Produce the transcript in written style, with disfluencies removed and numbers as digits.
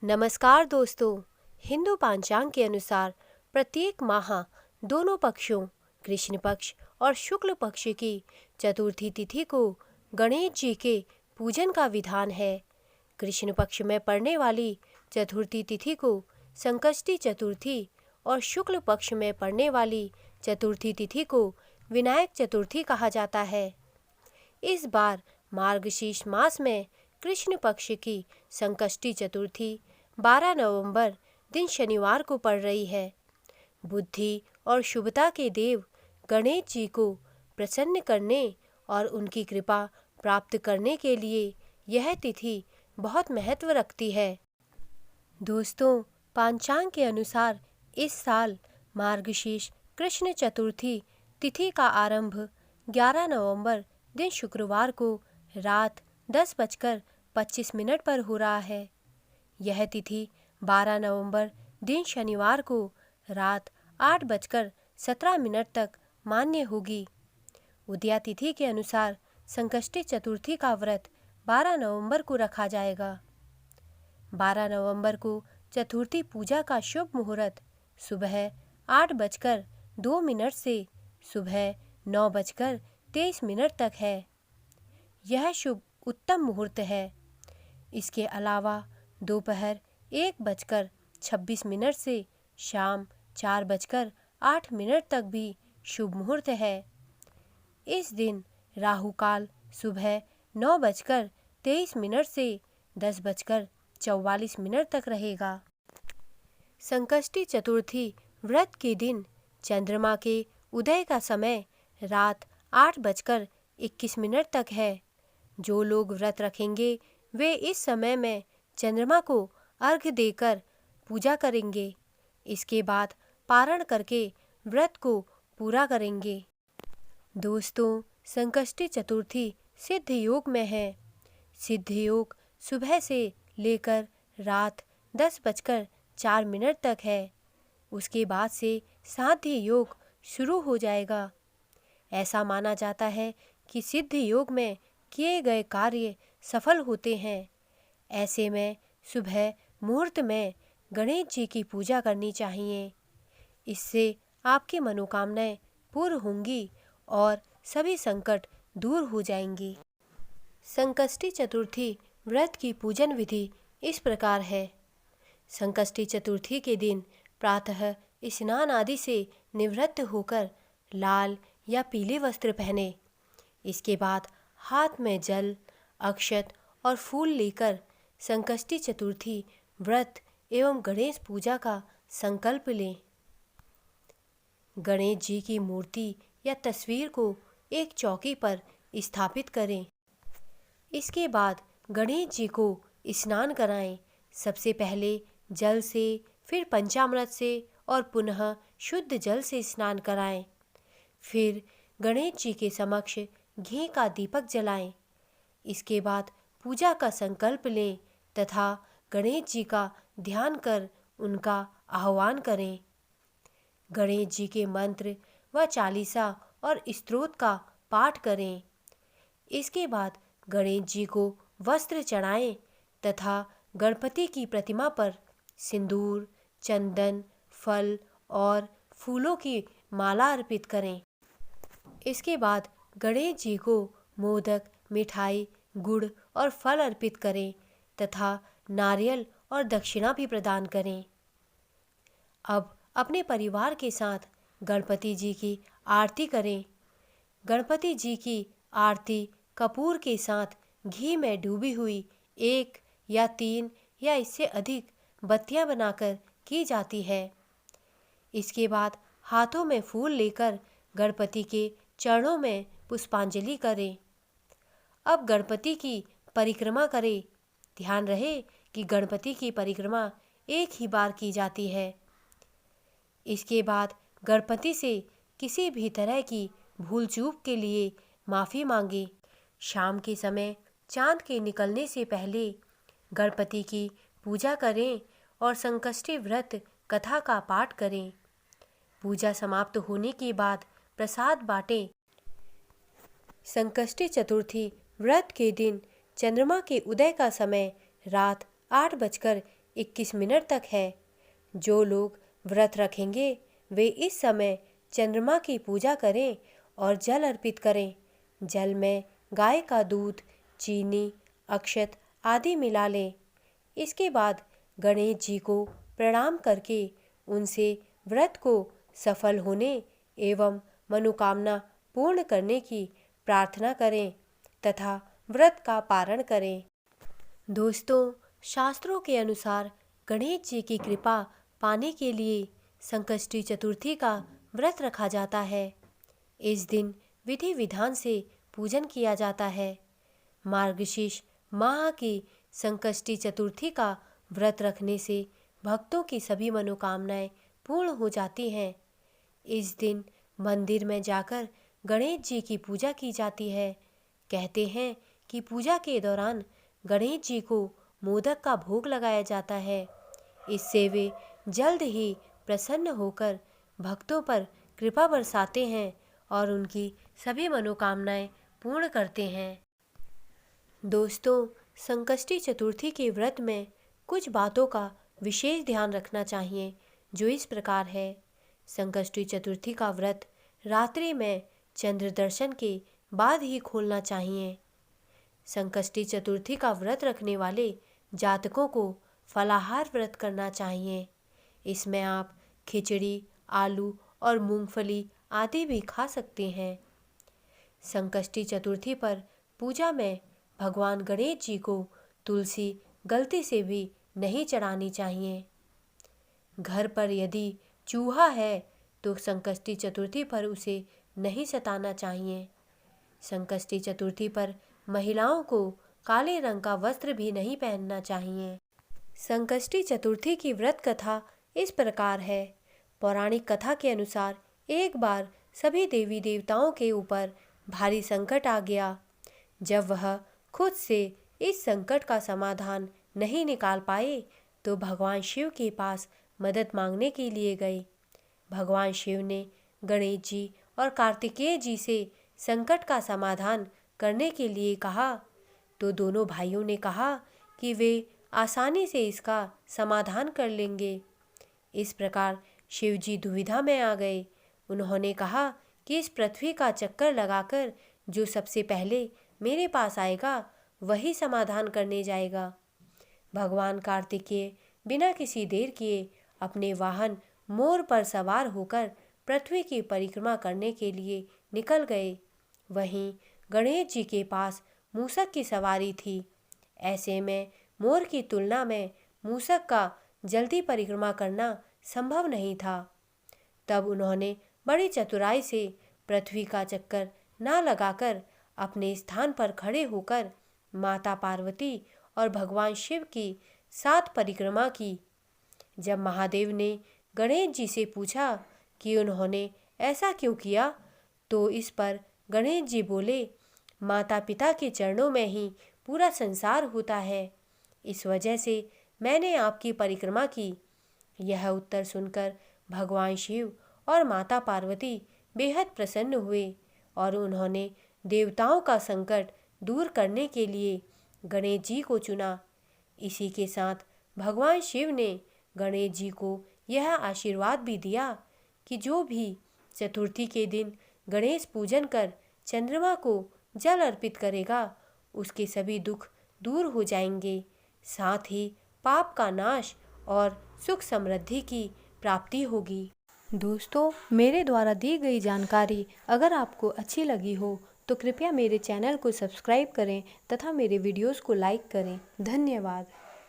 नमस्कार दोस्तों। हिंदू पंचांग के अनुसार प्रत्येक माह दोनों पक्षों कृष्ण पक्ष और शुक्ल पक्ष की चतुर्थी तिथि को गणेश जी के पूजन का विधान है। कृष्ण पक्ष में पड़ने वाली चतुर्थी तिथि को संकष्टी चतुर्थी और शुक्ल पक्ष में पड़ने वाली चतुर्थी तिथि को विनायक चतुर्थी कहा जाता है। इस बार मार्गशीर्ष मास में कृष्ण पक्ष की संकष्टी चतुर्थी 12 नवंबर दिन शनिवार को पड़ रही है। बुद्धि और शुभता के देव गणेश जी को प्रसन्न करने और उनकी कृपा प्राप्त करने के लिए यह तिथि बहुत महत्व रखती है। दोस्तों, पंचांग के अनुसार इस साल मार्गशीर्ष कृष्ण चतुर्थी तिथि का आरंभ 11 नवंबर दिन शुक्रवार को रात 10:25 पर हो रहा है। यह तिथि 12 नवंबर दिन शनिवार को रात 8:17 तक मान्य होगी। उदया तिथि के अनुसार संकष्टी चतुर्थी का व्रत 12 नवंबर को रखा जाएगा। 12 नवंबर को चतुर्थी पूजा का शुभ मुहूर्त सुबह 8:02 से सुबह 9:23 तक है। यह शुभ उत्तम मुहूर्त है। इसके अलावा दोपहर 1:26 से शाम 4:08 तक भी शुभ मुहूर्त है। इस दिन राहु काल सुबह 9:23 से 10:44 तक रहेगा। संकष्टी चतुर्थी व्रत के दिन चंद्रमा के उदय का समय रात 8:21 तक है। जो लोग व्रत रखेंगे वे इस समय में चंद्रमा को अर्घ्य देकर पूजा करेंगे। इसके बाद पारण करके व्रत को पूरा करेंगे। दोस्तों, संकष्टी चतुर्थी सिद्ध योग में है। सिद्ध योग सुबह से लेकर रात 10:04 तक है। उसके बाद से साध्य योग शुरू हो जाएगा। ऐसा माना जाता है कि सिद्ध योग में किए गए कार्य सफल होते हैं। ऐसे में सुबह मुहूर्त में गणेश जी की पूजा करनी चाहिए। इससे आपकी मनोकामनाएं पूर्ण होंगी और सभी संकट दूर हो जाएंगी। संकष्टी चतुर्थी व्रत की पूजन विधि इस प्रकार है। संकष्टी चतुर्थी के दिन प्रातः स्नान आदि से निवृत्त होकर लाल या पीले वस्त्र पहने। इसके बाद हाथ में जल, अक्षत और फूल लेकर संकष्टी चतुर्थी व्रत एवं गणेश पूजा का संकल्प लें। गणेश जी की मूर्ति या तस्वीर को एक चौकी पर स्थापित करें। इसके बाद गणेश जी को स्नान कराएं। सबसे पहले जल से, फिर पंचामृत से और पुनः शुद्ध जल से स्नान कराएं। फिर गणेश जी के समक्ष घी का दीपक जलाएं। इसके बाद पूजा का संकल्प लें तथा गणेश जी का ध्यान कर उनका आह्वान करें। गणेश जी के मंत्र व चालीसा और स्तोत्र का पाठ करें। इसके बाद गणेश जी को वस्त्र चढ़ाएं तथा गणपति की प्रतिमा पर सिंदूर, चंदन, फल और फूलों की माला अर्पित करें। इसके बाद गणेश जी को मोदक, मिठाई, गुड़ और फल अर्पित करें तथा नारियल और दक्षिणा भी प्रदान करें। अब अपने परिवार के साथ गणपति जी की आरती करें। गणपति जी की आरती कपूर के साथ घी में डूबी हुई 1 या 3 या इससे अधिक बत्तियां बनाकर की जाती है। इसके बाद हाथों में फूल लेकर गणपति के चरणों में पुष्पांजलि करें। अब गणपति की परिक्रमा करें। ध्यान रहे कि गणपति की परिक्रमा एक ही बार की जाती है। इसके बाद गणपति से किसी भी तरह की भूल चूक के लिए माफ़ी मांगे। शाम के समय चांद के निकलने से पहले गणपति की पूजा करें और संकष्टी व्रत कथा का पाठ करें। पूजा समाप्त होने के बाद प्रसाद बांटें। संकष्टी चतुर्थी व्रत के दिन चंद्रमा के उदय का समय रात 8:21 21 मिनट तक है। जो लोग व्रत रखेंगे वे इस समय चंद्रमा की पूजा करें और जल अर्पित करें। जल में गाय का दूध, चीनी, अक्षत आदि मिला लें। इसके बाद गणेश जी को प्रणाम करके उनसे व्रत को सफल होने एवं मनोकामना पूर्ण करने की प्रार्थना करें तथा व्रत का पारण करें। दोस्तों, शास्त्रों के अनुसार गणेश जी की कृपा पाने के लिए संकष्टी चतुर्थी का व्रत रखा जाता है। इस दिन विधि विधान से पूजन किया जाता है। मार्गशीर्ष माह की संकष्टी चतुर्थी का व्रत रखने से भक्तों की सभी मनोकामनाएं पूर्ण हो जाती हैं। इस दिन मंदिर में जाकर गणेश जी की पूजा की जाती है। कहते हैं कि पूजा के दौरान गणेश जी को मोदक का भोग लगाया जाता है। इससे वे जल्द ही प्रसन्न होकर भक्तों पर कृपा बरसाते हैं और उनकी सभी मनोकामनाएं पूर्ण करते हैं। दोस्तों, संकष्टी चतुर्थी के व्रत में कुछ बातों का विशेष ध्यान रखना चाहिए, जो इस प्रकार है। संकष्टी चतुर्थी का व्रत रात्रि में चंद्र दर्शन के बाद ही खोलना चाहिए। संकष्टी चतुर्थी का व्रत रखने वाले जातकों को फलाहार व्रत करना चाहिए। इसमें आप खिचड़ी, आलू और मूंगफली आदि भी खा सकते हैं। संकष्टी चतुर्थी पर पूजा में भगवान गणेश जी को तुलसी गलती से भी नहीं चढ़ानी चाहिए। घर पर यदि चूहा है तो संकष्टी चतुर्थी पर उसे नहीं सताना चाहिए। संकष्टी चतुर्थी पर महिलाओं को काले रंग का वस्त्र भी नहीं पहनना चाहिए। संकष्टी चतुर्थी की व्रत कथा इस प्रकार है। पौराणिक कथा के अनुसार एक बार सभी देवी देवताओं के ऊपर भारी संकट आ गया। जब वह खुद से इस संकट का समाधान नहीं निकाल पाए तो भगवान शिव के पास मदद मांगने के लिए गए। भगवान शिव ने गणेश जी और कार्तिकेय जी से संकट का समाधान करने के लिए कहा तो दोनों भाइयों ने कहा कि वे आसानी से इसका समाधान कर लेंगे। इस प्रकार शिव जी दुविधा में आ गए। उन्होंने कहा कि इस पृथ्वी का चक्कर लगाकर जो सबसे पहले मेरे पास आएगा वही समाधान करने जाएगा। भगवान कार्तिकेय बिना किसी देर किए अपने वाहन मोर पर सवार होकर पृथ्वी की परिक्रमा करने के लिए निकल गए। वहीं गणेश जी के पास मूषक की सवारी थी। ऐसे में मोर की तुलना में मूषक का जल्दी परिक्रमा करना संभव नहीं था। तब उन्होंने बड़ी चतुराई से पृथ्वी का चक्कर न लगाकर अपने स्थान पर खड़े होकर माता पार्वती और भगवान शिव की 7 परिक्रमा की। जब महादेव ने गणेश जी से पूछा कि उन्होंने ऐसा क्यों किया तो इस पर गणेश जी बोले, माता पिता के चरणों में ही पूरा संसार होता है, इस वजह से मैंने आपकी परिक्रमा की। यह उत्तर सुनकर भगवान शिव और माता पार्वती बेहद प्रसन्न हुए और उन्होंने देवताओं का संकट दूर करने के लिए गणेश जी को चुना। इसी के साथ भगवान शिव ने गणेश जी को यह आशीर्वाद भी दिया कि जो भी चतुर्थी के दिन गणेश पूजन कर चंद्रमा को जल अर्पित करेगा उसके सभी दुख दूर हो जाएंगे, साथ ही पाप का नाश और सुख समृद्धि की प्राप्ति होगी। दोस्तों, मेरे द्वारा दी गई जानकारी अगर आपको अच्छी लगी हो तो कृपया मेरे चैनल को सब्सक्राइब करें तथा मेरे वीडियोस को लाइक करें। धन्यवाद।